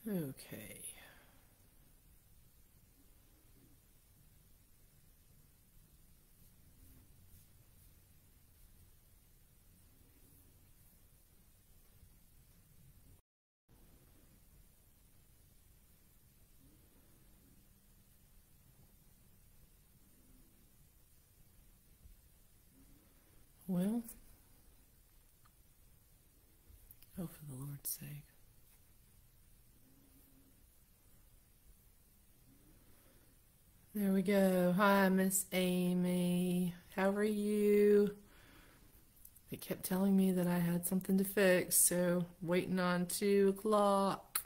Okay. Well, oh, for the Lord's sake. There we go. Hi, Miss Amy. How are you? They kept telling me that I had something to fix, so waiting on 2 o'clock.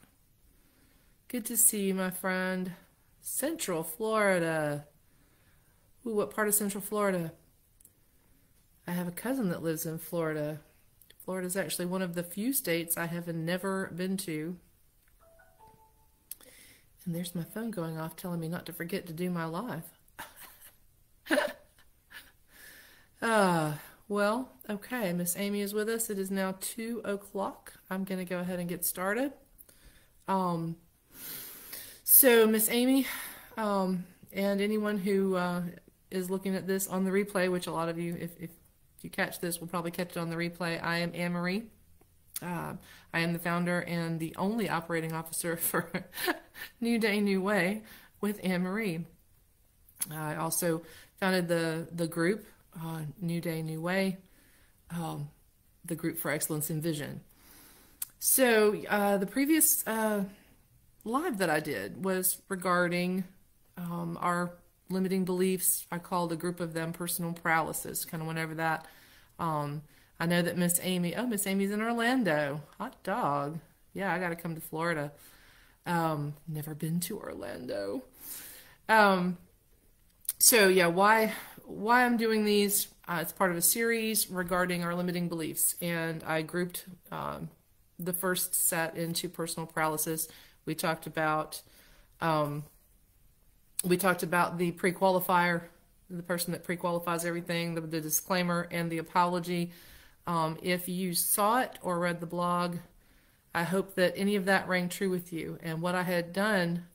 Good to see you, my friend. Central Florida. Ooh, what part of Central Florida? I have a cousin that lives in Florida. Florida is actually one of the few states I have never been to. And there's my phone going off telling me not to forget to do my live. Well, okay, Miss Amy is with us. It is now 2 o'clock. I'm going to go ahead and get started. So Miss Amy, and anyone who is looking at this on the replay, which a lot of you, if you catch this, will probably catch it on the replay. I am Anne-Marie. I am the founder and the only operating officer for New Day, New Way with Anne-Marie. I also founded the group, New Day, New Way, the group for excellence in vision. So the previous live that I did was regarding our limiting beliefs. I called a group of them personal paralysis, kind of went over that. I know that Miss Amy, Miss Amy's in Orlando. Hot dog. Yeah, I got to come to Florida. Never been to Orlando. So yeah, why I'm doing these, it's part of a series regarding our limiting beliefs. And I grouped the first set into personal paralysis. We talked about the pre-qualifier, the person that pre-qualifies everything, the disclaimer, and the apology. If you saw it or read the blog, I hope that any of that rang true with you. And what I had done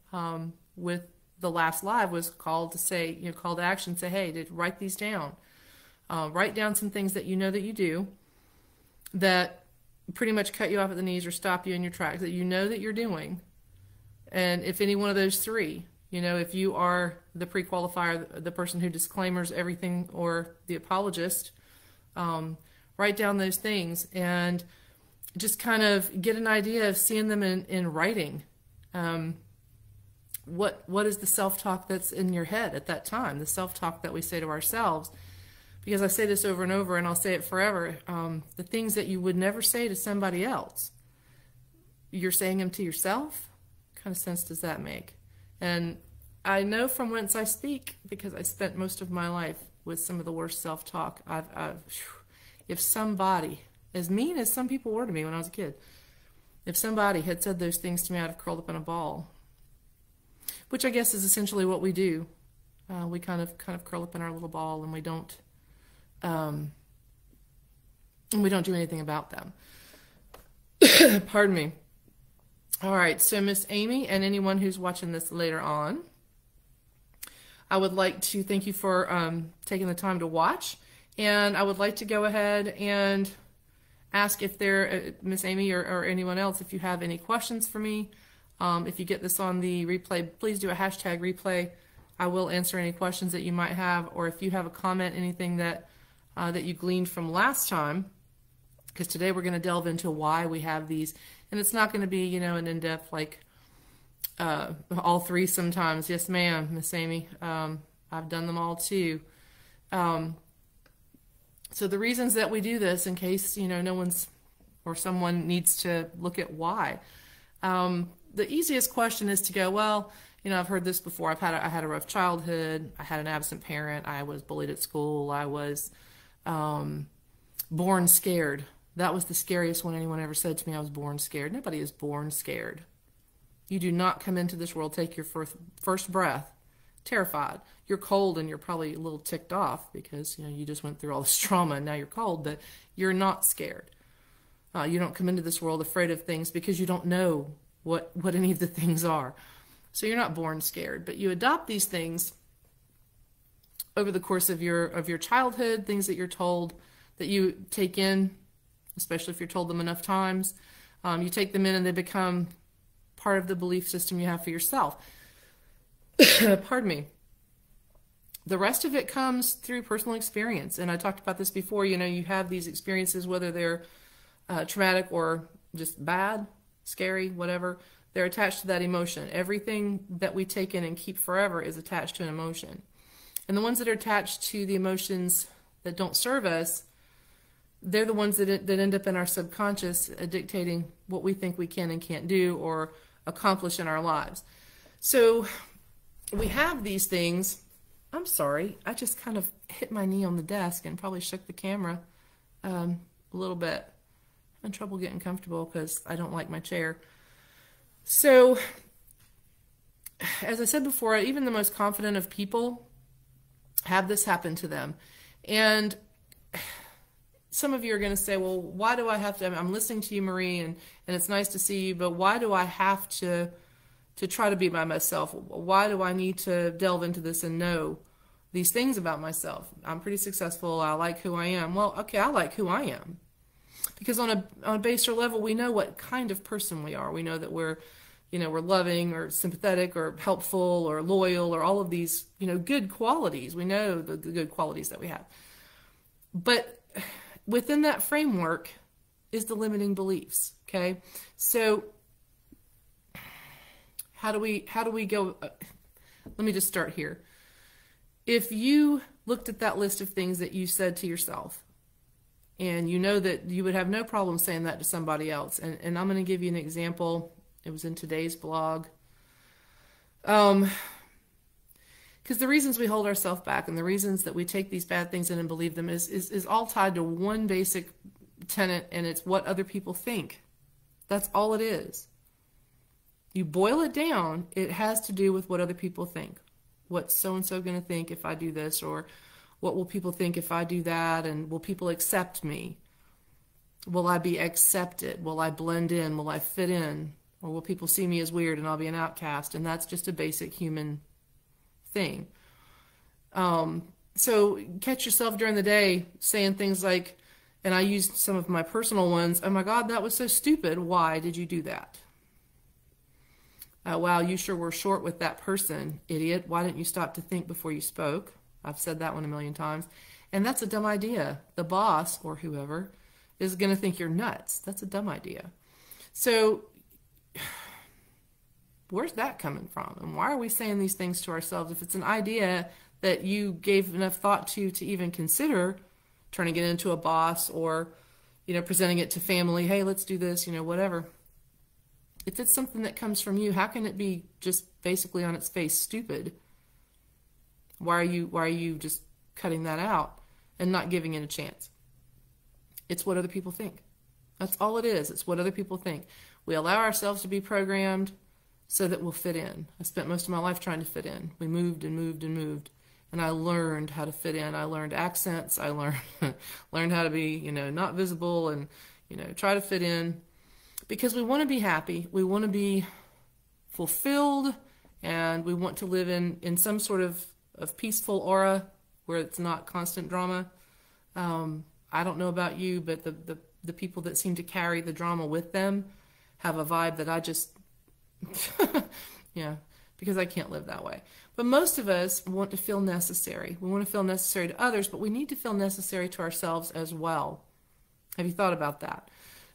with the last live was call to action, say, hey, write these down. Write down some things that you know that you do that pretty much cut you off at the knees or stop you in your tracks, that you know that you're doing. And if any one of those three, if you are the pre-qualifier, the person who disclaimers everything, or the apologist, write down those things and just kind of get an idea of seeing them in writing. What is the self-talk that's in your head at that time, the self-talk that we say to ourselves? Because I say this over and over, and I'll say it forever, the things that you would never say to somebody else, you're saying them to yourself. What kind of sense does that make? And I know from whence I speak, because I spent most of my life with some of the worst self-talk. If somebody, as mean as some people were to me when I was a kid, if somebody had said those things to me, I'd have curled up in a ball. Which I guess is essentially what we do. We kind of curl up in our little ball, and we don't do anything about them. Pardon me. All right, so Miss Amy and anyone who's watching this later on, I would like to thank you for taking the time to watch, and I would like to go ahead and ask if Miss Amy or anyone else, if you have any questions for me. If you get this on the replay, please do a hashtag replay. I will answer any questions that you might have, or if you have a comment, anything that you gleaned from last time, because today we're going to delve into why we have these. And it's not going to be, an in-depth, like, all three sometimes. Yes, ma'am, Miss Amy. I've done them all too. So the reasons that we do this, in case, no one's, or someone needs to look at why. The easiest question is to go, well, I've heard this before. I had a rough childhood. I had an absent parent. I was bullied at school. I was born scared. That was the scariest one anyone ever said to me. I was born scared. Nobody is born scared. You do not come into this world, take your first breath, terrified. You're cold and you're probably a little ticked off because, you just went through all this trauma and now you're cold, but you're not scared. You don't come into this world afraid of things because you don't know what any of the things are. So you're not born scared, but you adopt these things over the course of your childhood, things that you're told, that you take in, especially if you're told them enough times. You take them in and they become part of the belief system you have for yourself. Pardon me. The rest of it comes through personal experience. And I talked about this before. You know, you have these experiences, whether they're traumatic or just bad, scary, whatever. They're attached to that emotion. Everything that we take in and keep forever is attached to an emotion. And the ones that are attached to the emotions that don't serve us, they're the ones that end up in our subconscious, dictating what we think we can and can't do or accomplish in our lives. So we have these things. I'm sorry, I just kind of hit my knee on the desk and probably shook the camera a little bit. I'm in trouble getting comfortable because I don't like my chair. So, as I said before, even the most confident of people have this happen to them. And some of you are going to say, well, why do I have to, I'm listening to you, Marie, and it's nice to see you, but why do I have to try to be by myself? Why do I need to delve into this and know these things about myself? I'm pretty successful. I like who I am. Well, okay, I like who I am. Because on a baser level, we know what kind of person we are. We know that we're loving or sympathetic or helpful or loyal or all of these, good qualities. We know the good qualities that we have. But within that framework is the limiting beliefs, okay? So how do we go? Let me just start here. If you looked at that list of things that you said to yourself, and you know that you would have no problem saying that to somebody else, and I'm going to give you an example. It was in today's blog. Because the reasons we hold ourselves back and the reasons that we take these bad things in and believe them is all tied to one basic tenet, and it's what other people think. That's all it is. You boil it down, it has to do with what other people think. What's so-and-so going to think if I do this? Or what will people think if I do that? And will people accept me? Will I be accepted? Will I blend in? Will I fit in? Or will people see me as weird and I'll be an outcast? And that's just a basic human thing. So catch yourself during the day saying things like, and I used some of my personal ones, oh my God, that was so stupid. Why did you do that? Wow, you sure were short with that person, idiot. Why didn't you stop to think before you spoke? I've said that one a million times. And that's a dumb idea. The boss, or whoever, is going to think you're nuts. That's a dumb idea. So where's that coming from? And why are we saying these things to ourselves? If it's an idea that you gave enough thought to even consider turning it into a boss or, presenting it to family, hey, let's do this, whatever. If it's something that comes from you, how can it be just basically on its face stupid? Why are you just cutting that out and not giving it a chance? It's what other people think. That's all it is. It's what other people think. We allow ourselves to be programmed so that we'll fit in. I spent most of my life trying to fit in. We moved and moved and moved. And I learned how to fit in. I learned accents. I learned how to be, not visible and, try to fit in. Because we want to be happy. We want to be fulfilled. And we want to live in some sort of peaceful aura where it's not constant drama. I don't know about you, but the people that seem to carry the drama with them have a vibe that I just, yeah, because I can't live that way. But most of us want to feel necessary. We want to feel necessary to others, but we need to feel necessary to ourselves as well. Have you thought about that?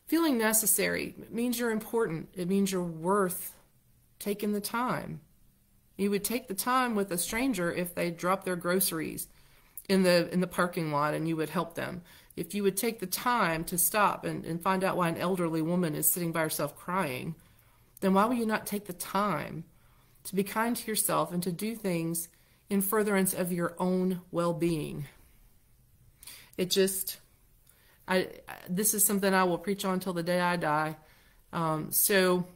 Feeling necessary means you're important. It means you're worth taking the time. You would take the time with a stranger if they dropped their groceries in the parking lot and you would help them. If you would take the time to stop and find out why an elderly woman is sitting by herself crying, then why would you not take the time to be kind to yourself and to do things in furtherance of your own well-being? It just, this is something I will preach on till the day I die. So,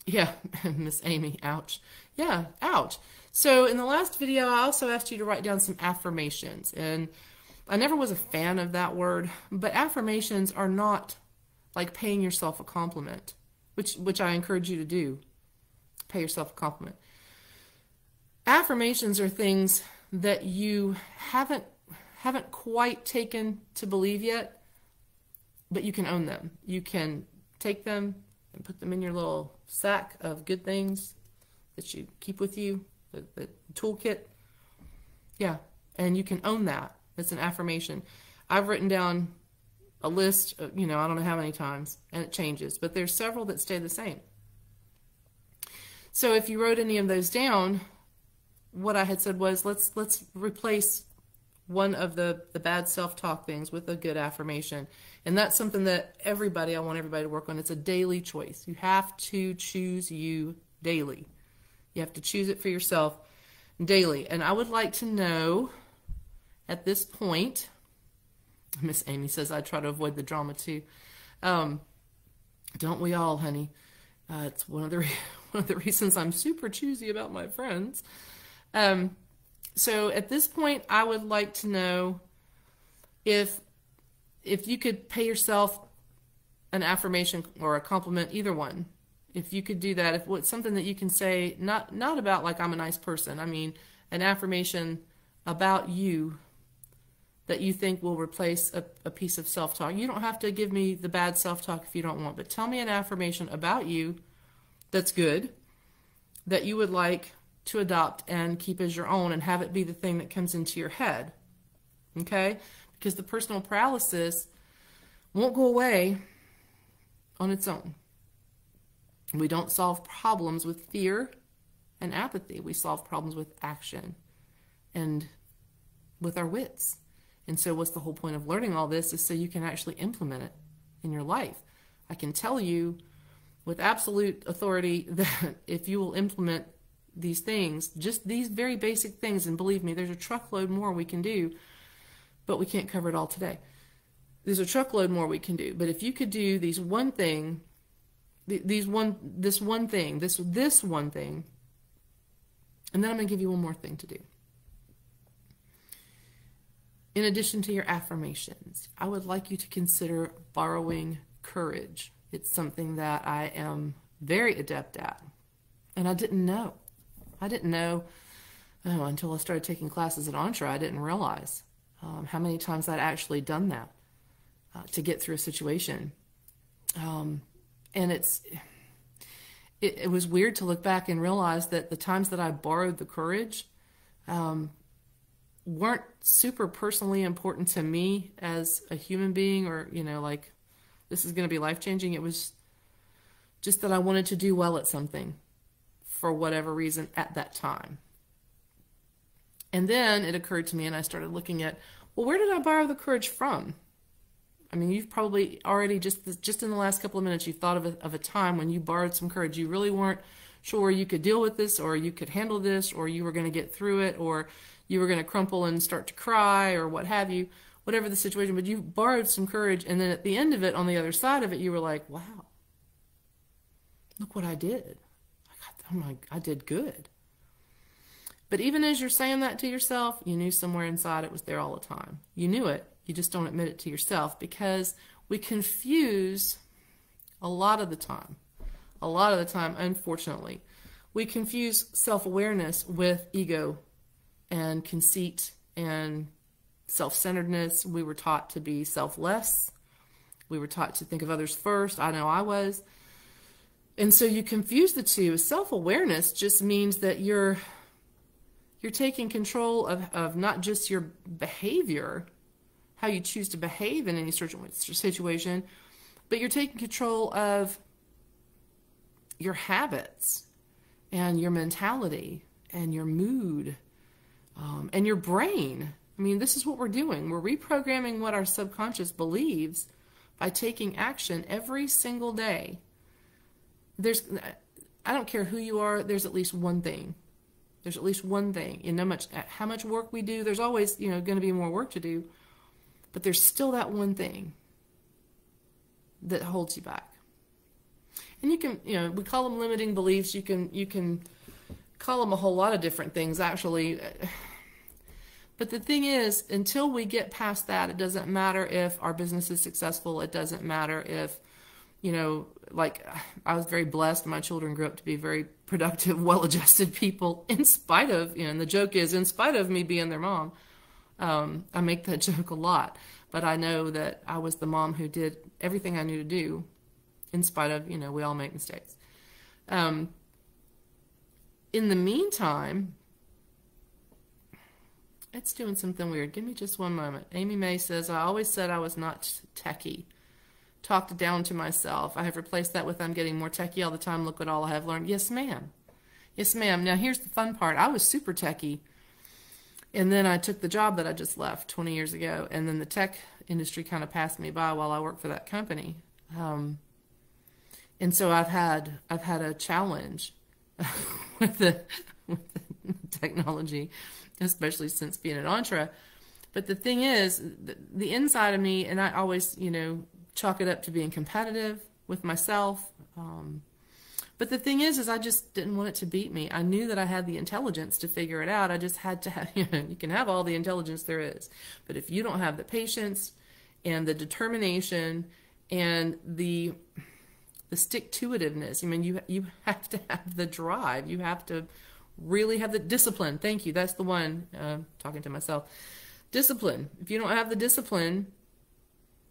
yeah, Miss Amy, ouch. Yeah, ouch. So in the last video, I also asked you to write down some affirmations. And I never was a fan of that word, but affirmations are not like paying yourself a compliment, which I encourage you to do. Pay yourself a compliment. Affirmations are things that you haven't quite taken to believe yet, but you can own them. You can take them and put them in your little sack of good things that you keep with you, the toolkit. Yeah, and you can own that. It's an affirmation. I've written down a list, I don't know how many times, and it changes, but there's several that stay the same. So if you wrote any of those down, what I had said was, let's replace one of the bad self-talk things with a good affirmation. And that's something that I want everybody to work on. It's a daily choice. You have to choose you daily. You have to choose it for yourself daily. And I would like to know at this point, Miss Amy says I try to avoid the drama too. Don't we all, honey? It's one of the reasons I'm super choosy about my friends. So at this point, I would like to know if you could pay yourself an affirmation or a compliment, either one. If you could do that, if it's something that you can say, not about like I'm a nice person. I mean, an affirmation about you that you think will replace a piece of self-talk. You don't have to give me the bad self-talk if you don't want, but tell me an affirmation about you that's good, that you would like to adopt and keep as your own, and have it be the thing that comes into your head. Okay? Because the personal paralysis won't go away on its own. We don't solve problems with fear and apathy. We solve problems with action and with our wits. And so what's the whole point of learning all this is so you can actually implement it in your life. I can tell you with absolute authority that if you will implement these things, just these very basic things, and believe me, there's a truckload more we can do, but we can't cover it all today. There's a truckload more we can do, but if you could do this one thing, and then I'm going to give you one more thing to do. In addition to your affirmations, I would like you to consider borrowing courage. It's something that I am very adept at, and I didn't know. Until I started taking classes at Entre, I didn't realize how many times I'd actually done that to get through a situation. And it was weird to look back and realize that the times that I borrowed the courage weren't super personally important to me as a human being, or, like this is going to be life-changing. It was just that I wanted to do well at something for whatever reason at that time. And then it occurred to me, and I started looking at, well, where did I borrow the courage from? I mean, you've probably already, just in the last couple of minutes, you've thought of a time when you borrowed some courage. You really weren't sure you could deal with this, or you could handle this, or you were going to get through it, or you were going to crumple and start to cry, or what have you, whatever the situation. But you borrowed some courage, and then at the end of it, on the other side of it, you were like, wow, look what I did. I did good. But even as you're saying that to yourself, you knew somewhere inside it was there all the time. You knew it. You just don't admit it to yourself, because we confuse a lot of the time, unfortunately, we confuse self-awareness with ego and conceit and self-centeredness. We were taught to be selfless. We were taught to think of others first. I know I was. And so you confuse the two. Self-awareness just means that you're taking control of not just your behavior, how you choose to behave in any certain situation, but you're taking control of your habits and your mentality and your mood and your brain. I mean, this is what we're doing. We're reprogramming what our subconscious believes by taking action every single day. I don't care who you are, there's at least one thing. There's at least one thing. And no matter how much work we do, there's always, going to be more work to do. But there's still that one thing that holds you back. And you can, we call them limiting beliefs. You can call them a whole lot of different things, actually. But the thing is, until we get past that, it doesn't matter if our business is successful. It doesn't matter if you know, like I was very blessed. My children grew up to be very productive, well-adjusted people in spite of, you know, and the joke is in spite of me being their mom. I make that joke a lot, but I know that I was the mom who did everything I knew to do in spite of, you know, we all make mistakes. In the meantime, it's doing something weird. Give me just one moment. Amy May says, I always said I was not techie. Talked down to myself. I have replaced that with I'm getting more techie all the time. Look what all I have learned. Yes, ma'am. Yes, ma'am. Now, here's the fun part. I was super techie. And then I took the job that I just left 20 years ago. And then the tech industry kind of passed me by while I worked for that company. And so I've had a challenge with the technology, especially since being at Entra. But the thing is, the inside of me, and I always, you know, chalk it up to being competitive with myself. But the thing is I just didn't want it to beat me. I knew that I had the intelligence to figure it out. I just had to have, you know, you can have all the intelligence there is. But if you don't have the patience and the determination and the stick-to-itiveness, I mean, you have to have the drive. You have to really have the discipline. Thank you. That's the one, talking to myself. Discipline. If you don't have the discipline,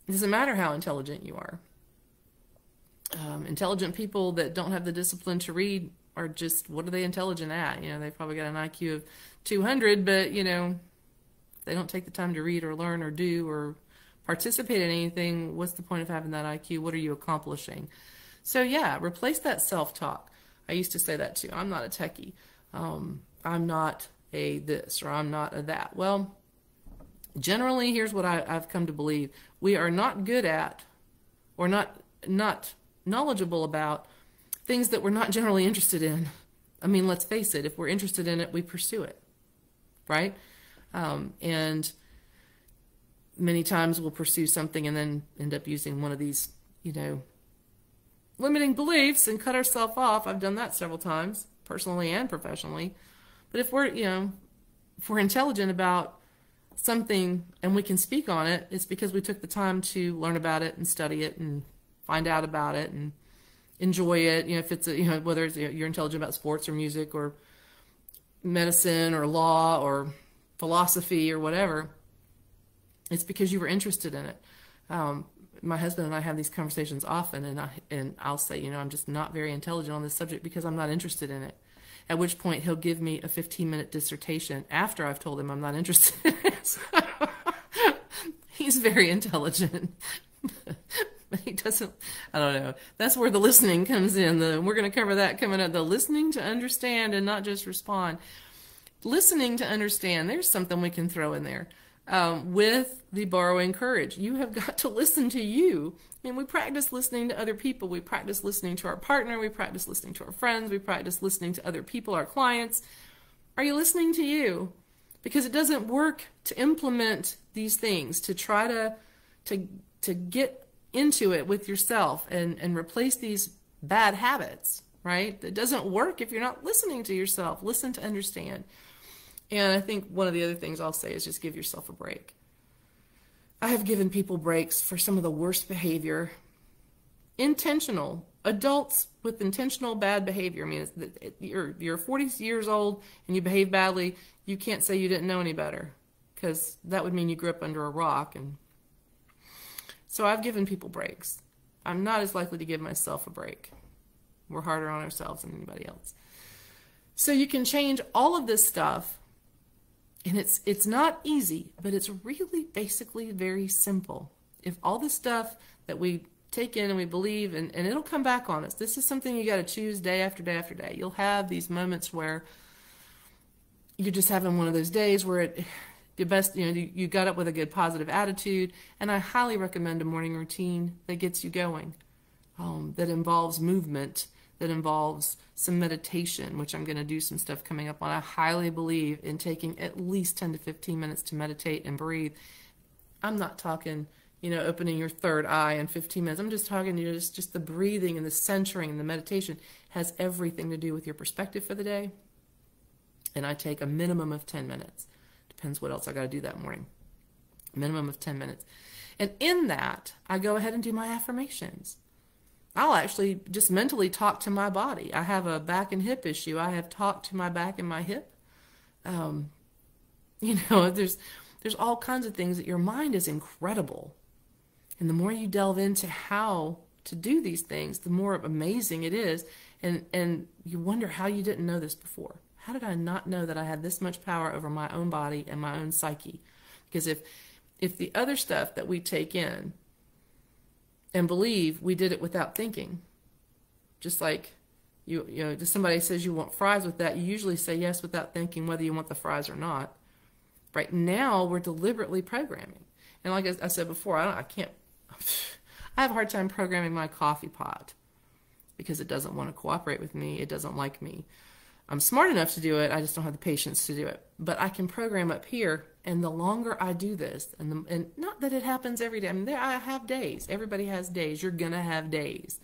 it doesn't matter how intelligent you are. Intelligent people that don't have the discipline to read are just, what are they intelligent at? You know, they've probably got an IQ of 200, but, you know, if they don't take the time to read or learn or do or participate in anything, what's the point of having that IQ? What are you accomplishing? So, yeah, replace that self-talk. I used to say that, too. I'm not a techie. I'm not a this or I'm not a that. Well, generally, here's what I've come to believe. We are not good at or not knowledgeable about things that we're not generally interested in. I mean, let's face it. If we're interested in it, we pursue it, right? And many times we'll pursue something and then end up using one of these, you know, limiting beliefs and cut ourselves off. I've done that several times, personally and professionally. But if we're, you know, if we're intelligent about something and we can speak on it, it's because we took the time to learn about it and study it and find out about it and enjoy it. You know, if it's, you know, whether it's, you're intelligent about sports or music or medicine or law or philosophy or whatever, it's because you were interested in it. My husband and I have these conversations often, and I'll say, you know, I'm just not very intelligent on this subject because I'm not interested in it. At which point he'll give me a 15-minute dissertation after I've told him I'm not interested in it. He's very intelligent. But he doesn't, I don't know. That's where the listening comes in. We're going to cover that coming up. The listening to understand and not just respond. Listening to understand, there's something we can throw in there. With the borrowing courage. You have got to listen to you. I mean, we practice listening to other people. We practice listening to our partner. We practice listening to our friends. We practice listening to other people, our clients. Are you listening to you? Because it doesn't work to implement these things, to try to get into it with yourself and replace these bad habits, right? It doesn't work if you're not listening to yourself. Listen to understand. And I think one of the other things I'll say is just give yourself a break. I have given people breaks for some of the worst behavior. Intentional. Adults with intentional bad behavior. I mean, you're 40 years old and you behave badly, you can't say you didn't know any better, because that would mean you grew up under a rock. And so I've given people breaks. I'm not as likely to give myself a break. We're harder on ourselves than anybody else. So you can change all of this stuff. And it's not easy, but it's really basically very simple. If all the stuff that we take in and we believe, and it'll come back on us. This is something you got to choose day after day after day. You'll have these moments where you're just having one of those days where the best, you know, you got up with a good positive attitude. And I highly recommend a morning routine that gets you going, that involves movement, that involves some meditation, which I'm going to do some stuff coming up on. I highly believe in taking at least 10 to 15 minutes to meditate and breathe. I'm not talking, you know, opening your third eye in 15 minutes. I'm just talking, you know, just the breathing and the centering and the meditation has everything to do with your perspective for the day. And I take a minimum of 10 minutes. Depends what else I got to do that morning. Minimum of 10 minutes. And in that, I go ahead and do my affirmations. I'll actually just mentally talk to my body. I have a back and hip issue. I have talked to my back and my hip. Um, there's all kinds of things that your mind is incredible. And the more you delve into how to do these things, the more amazing it is. And you wonder how you didn't know this before. How did I not know that I had this much power over my own body and my own psyche? Because if the other stuff that we take in and believe we did it without thinking, just like if somebody says you want fries with that, you usually say yes without thinking whether you want the fries or not. Right now, we're deliberately programming. And like I said before, I have a hard time programming my coffee pot because it doesn't want to cooperate with me. It doesn't like me. I'm smart enough to do it. I just don't have the patience to do it. But I can program up here, and the longer I do this, and not that it happens every day. I mean, I have days. Everybody has days. You're going to have days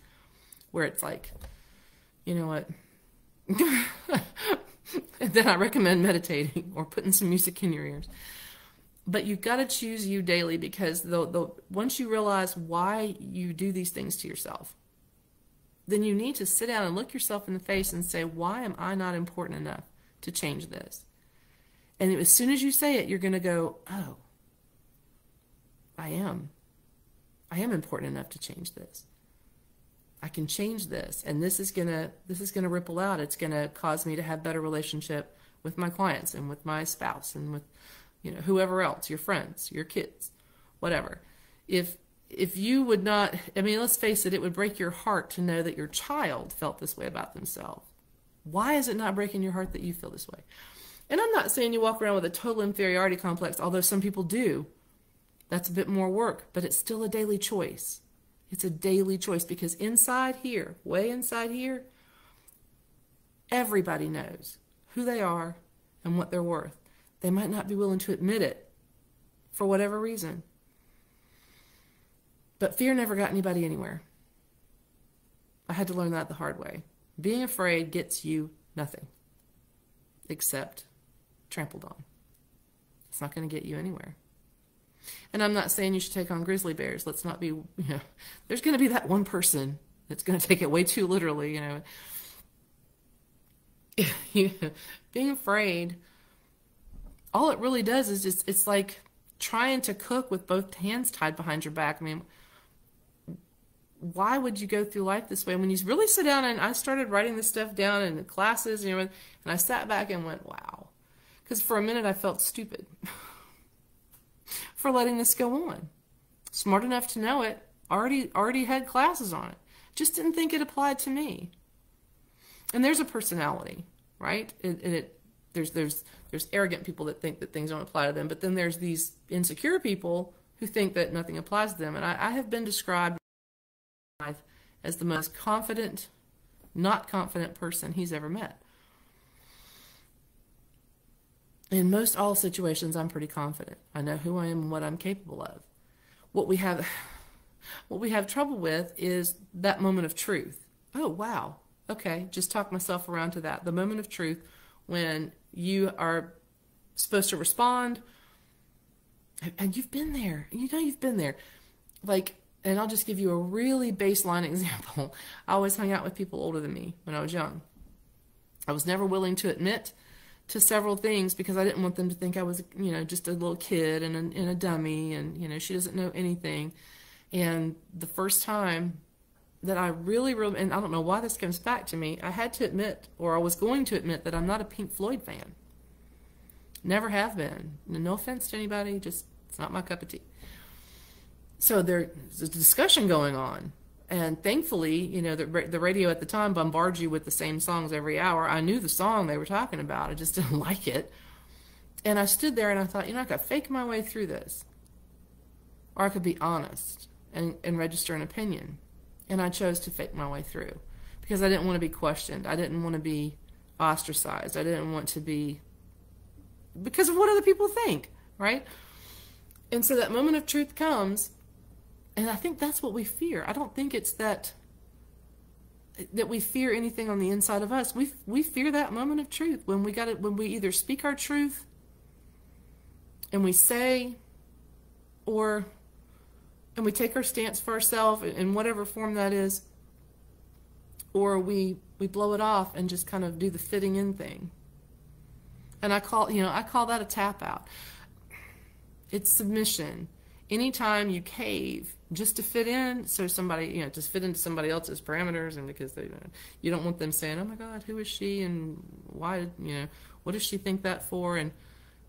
where it's like, you know what? And then I recommend meditating or putting some music in your ears. But you've got to choose you daily, because once you realize why you do these things to yourself, then you need to sit down and look yourself in the face and say, why am I not important enough to change this? And as soon as you say it, you're going to go, oh, I am important enough to change this. I can change this, and this is gonna ripple out. It's gonna cause me to have better relationship with my clients and with my spouse and with whoever else, your friends, your kids, whatever. If you would not, I mean, let's face it, it would break your heart to know that your child felt this way about themselves. Why is it not breaking your heart that you feel this way? And I'm not saying you walk around with a total inferiority complex, although some people do. That's a bit more work, but it's still a daily choice. It's a daily choice, because inside here, way inside here, everybody knows who they are and what they're worth. They might not be willing to admit it for whatever reason. But fear never got anybody anywhere. I had to learn that the hard way. Being afraid gets you nothing except trampled on. It's not going to get you anywhere. And I'm not saying you should take on grizzly bears. Let's not be, there's going to be that one person that's going to take it way too literally, Being afraid, all it really does is just, it's like trying to cook with both hands tied behind your back. I mean, why would you go through life this way? When you really sit down, and I started writing this stuff down in the classes, and I sat back and went, wow. Because for a minute I felt stupid for letting this go on. Smart enough to know it, already had classes on it. Just didn't think it applied to me. And there's a personality, right? There's arrogant people that think that things don't apply to them, but then there's these insecure people who think that nothing applies to them. And I have been described as the most confident, not confident person he's ever met. In most all situations, I'm pretty confident. I know who I am and what I'm capable of. What we have trouble with is that moment of truth. Oh, wow. Okay, just talk myself around to that. The moment of truth when you are supposed to respond, and you've been there. You've been there. And I'll just give you a really baseline example. I always hung out with people older than me when I was young. I was never willing to admit to several things because I didn't want them to think I was, just a little kid and a dummy, and, she doesn't know anything. And the first time that I really, and I don't know why this comes back to me, I had to admit, or I was going to admit, that I'm not a Pink Floyd fan. Never have been. No offense to anybody, just it's not my cup of tea. So there's a discussion going on. And thankfully, the radio at the time bombards you with the same songs every hour. I knew the song they were talking about. I just didn't like it. And I stood there and I thought, I could fake my way through this. Or I could be honest and register an opinion. And I chose to fake my way through. Because I didn't want to be questioned. I didn't want to be ostracized. I didn't want to be... because of what other people think, right? And so that moment of truth comes... and I think that's what we fear. I don't think it's that we fear anything on the inside of us. We fear that moment of truth when we either speak our truth and we say, and we take our stance for ourselves in whatever form that is, or we blow it off and just kind of do the fitting in thing. And I call that a tap out. It's submission. Anytime you cave just to fit in, so somebody, just fit into somebody else's parameters, and because you don't want them saying, oh my God, who is she, and why, what does she think that for, and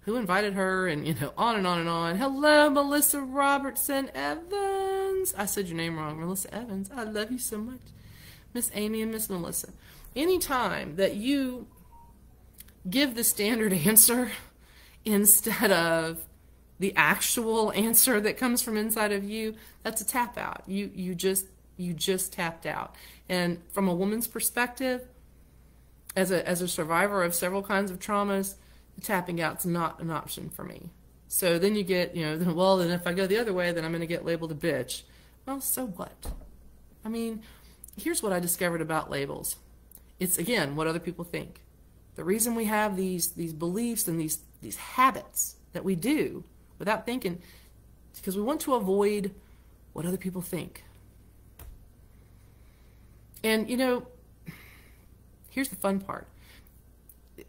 who invited her, and on and on and on. Hello, Melissa Robertson Evans. I said your name wrong, Melissa Evans. I love you so much. Miss Amy and Miss Melissa. Anytime that you give the standard answer instead of the actual answer that comes from inside of you, that's a tap out. You just tapped out. And from a woman's perspective, as a survivor of several kinds of traumas, tapping out's not an option for me. So then you get, well, then if I go the other way, then I'm going to get labeled a bitch. Well, so what? I mean, here's what I discovered about labels. It's, again, what other people think. The reason we have these beliefs and these habits that we do without thinking is because we want to avoid what other people think. And, here's the fun part.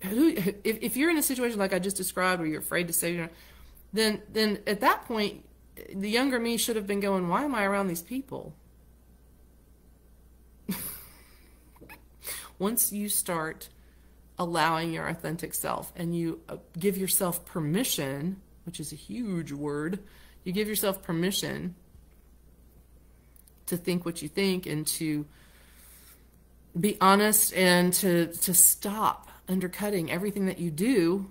If you're in a situation like I just described where you're afraid to say, then at that point, the younger me should have been going, why am I around these people? Once you start allowing your authentic self and you give yourself permission, which is a huge word, you give yourself permission to think what you think and to be honest and to stop undercutting everything that you do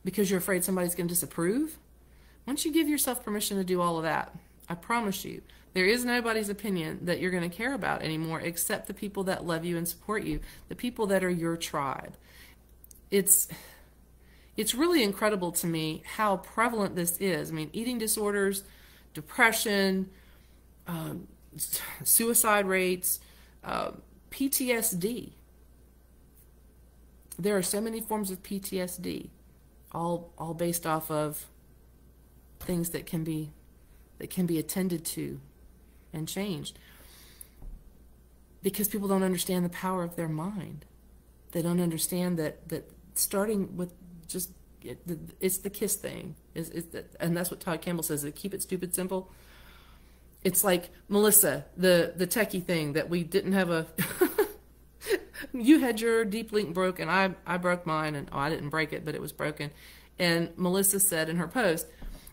because you're afraid somebody's going to disapprove. Once you give yourself permission to do all of that, I promise you, there is nobody's opinion that you're going to care about anymore except the people that love you and support you, the people that are your tribe. It's really incredible to me how prevalent this is. I mean, eating disorders, depression, suicide rates, PTSD. There are so many forms of PTSD, all based off of things that can be attended to and changed, because people don't understand the power of their mind. They don't understand that starting with just it's the KISS thing and that's what Todd Campbell says, that keep it stupid simple. It's like, Melissa, the techie thing that we didn't have a you had your deep link broke and I broke mine, and I didn't break it, but it was broken. And Melissa said in her post,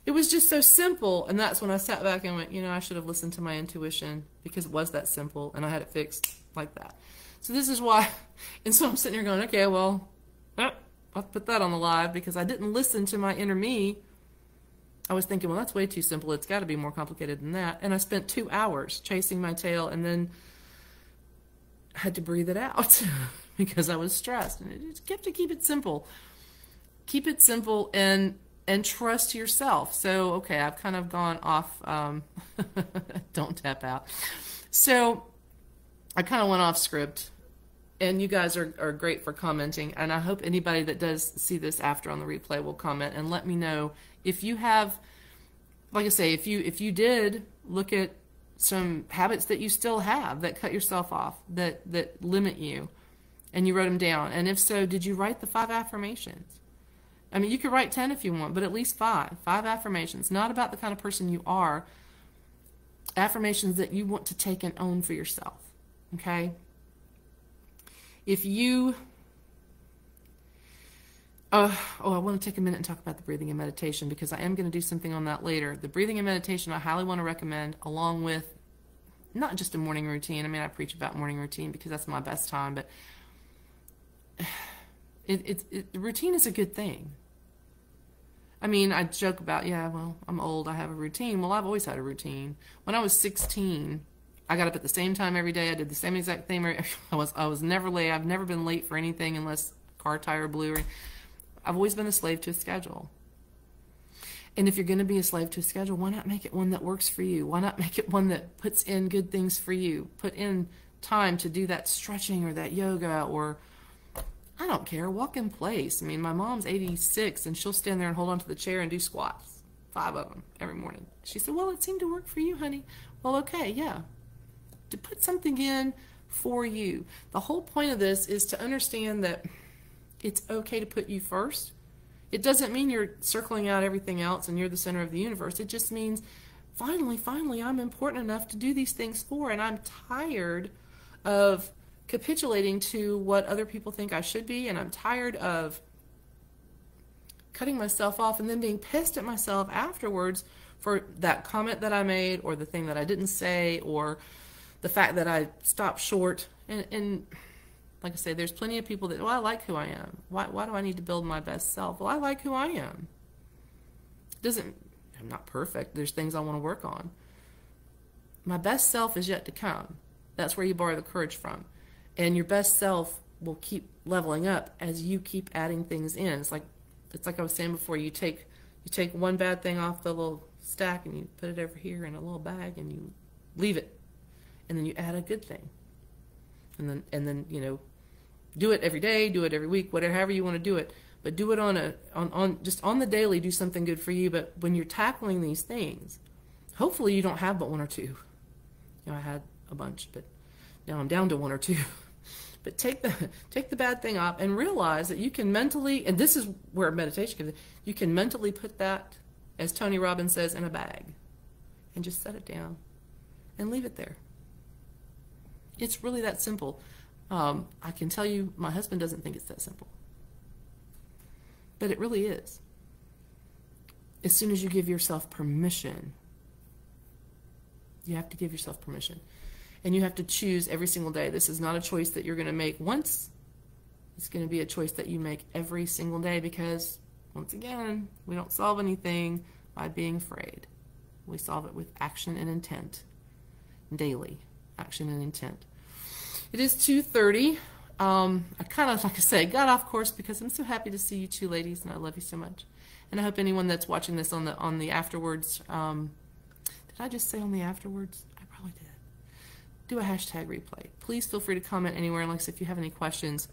it was just so simple. And that's when I sat back and went, I should have listened to my intuition, because it was that simple and I had it fixed like that. So this is why, and so I'm sitting here going, okay, well, I'll put that on the live, because I didn't listen to my inner me. I was thinking, well, that's way too simple. It's got to be more complicated than that. And I spent 2 hours chasing my tail, and then had to breathe it out because I was stressed. And you have to keep it simple. Keep it simple and trust yourself. So, okay, I've kind of gone off, don't tap out. So I kind of went off script, and you guys are great for commenting. And I hope anybody that does see this after on the replay will comment and let me know if you have, like I say, if you did look at some habits that you still have that cut yourself off, that limit you, and you wrote them down. And if so, did you write the 5 affirmations? I mean, you could write 10 if you want, but at least 5 affirmations, not about the kind of person you are, affirmations that you want to take and own for yourself, okay? If you, I want to take a minute and talk about the breathing and meditation, because I am going to do something on that later. The breathing and meditation I highly want to recommend, along with not just a morning routine. I mean, I preach about morning routine because that's my best time, but routine is a good thing. I mean, I joke about, yeah, well, I'm old, I have a routine. Well, I've always had a routine. When I was 16, I got up at the same time every day. I did the same exact thing. I was never late. I've never been late for anything unless a car tire blew. I've always been a slave to a schedule. And if you're going to be a slave to a schedule, why not make it one that works for you? Why not make it one that puts in good things for you? Put in time to do that stretching or that yoga, or I don't care, walk in place. I mean, my mom's 86 and she'll stand there and hold onto the chair and do squats, 5 of them every morning. She said, well, it seemed to work for you, honey. Well, okay, yeah. To put something in for you. The whole point of this is to understand that it's okay to put you first. It doesn't mean you're circling out everything else and you're the center of the universe. It just means, finally, I'm important enough to do these things for, and I'm tired of capitulating to what other people think I should be, and I'm tired of cutting myself off and then being pissed at myself afterwards for that comment that I made, or the thing that I didn't say, or the fact that I stopped short. And like I say, there's plenty of people that, well, I like who I am. Why do I need to build my best self? Well, I like who I am. I'm not perfect. There's things I want to work on. My best self is yet to come. That's where you borrow the courage from. And your best self will keep leveling up as you keep adding things in. It's like I was saying before, you take one bad thing off the little stack and you put it over here in a little bag and you leave it. And then you add a good thing. And then you know, do it every day, do it every week, whatever, however you want to do it. But do it just on the daily, do something good for you. But when you're tackling these things, hopefully you don't have but one or two. You know, I had a bunch, but now I'm down to one or two. But take the bad thing off and realize that you can mentally, and this is where meditation comes in, you can mentally put that, as Tony Robbins says, in a bag and just set it down and leave it there. It's really that simple. I can tell you, my husband doesn't think it's that simple. But it really is. As soon as you give yourself permission, you have to give yourself permission. And you have to choose every single day. This is not a choice that you're going to make once. It's going to be a choice that you make every single day, because, once again, we don't solve anything by being afraid. We solve it with action and intent. Daily action and intent. It is 2:30. I kind of, like I say, got off course because I'm so happy to see you two ladies, and I love you so much. And I hope anyone that's watching this on the afterwards, did I just say on the afterwards? I probably did. Do a hashtag replay. Please feel free to comment anywhere, and like I said, if you have any questions.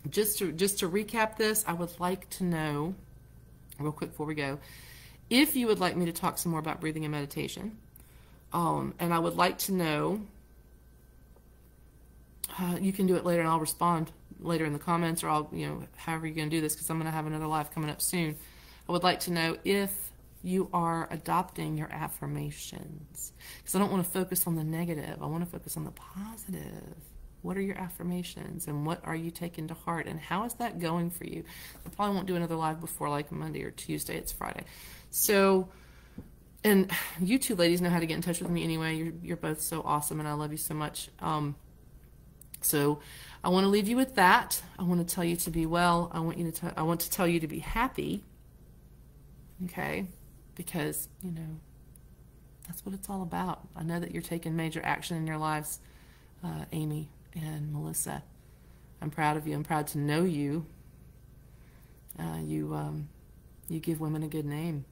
Just to recap this, I would like to know, real quick before we go, if you would like me to talk some more about breathing and meditation. And I would like to know, you can do it later and I'll respond later in the comments, or I'll, however you're going to do this, because I'm going to have another live coming up soon. I would like to know if you are adopting your affirmations, because I don't want to focus on the negative. I want to focus on the positive. What are your affirmations, and what are you taking to heart, and how is that going for you? I probably won't do another live before like Monday or Tuesday. It's Friday. So, and you two ladies know how to get in touch with me anyway. You're both so awesome, and I love you so much. So I want to leave you with that. I want to tell you to be well. I want to tell you to be happy. Okay? Because, that's what it's all about. I know that you're taking major action in your lives, Amy and Melissa. I'm proud of you. I'm proud to know you. You give women a good name.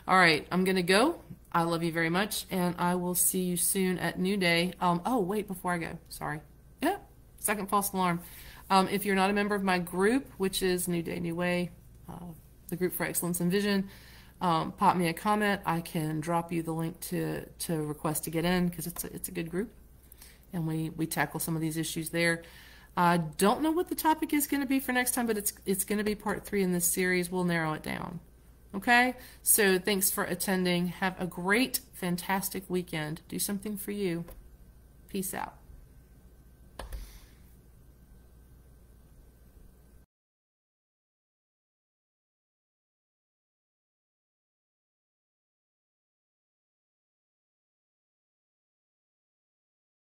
All right, I'm going to go. I love you very much, and I will see you soon at New Day. Oh, wait, before I go, sorry. Yeah, second false alarm. If you're not a member of my group, which is New Day, New Way, the group for excellence and vision, pop me a comment. I can drop you the link to request to get in, because it's a good group, and we tackle some of these issues there. I don't know what the topic is going to be for next time, but it's going to be part 3 in this series. We'll narrow it down. Okay? So thanks for attending. Have a great, fantastic weekend. Do something for you. Peace out.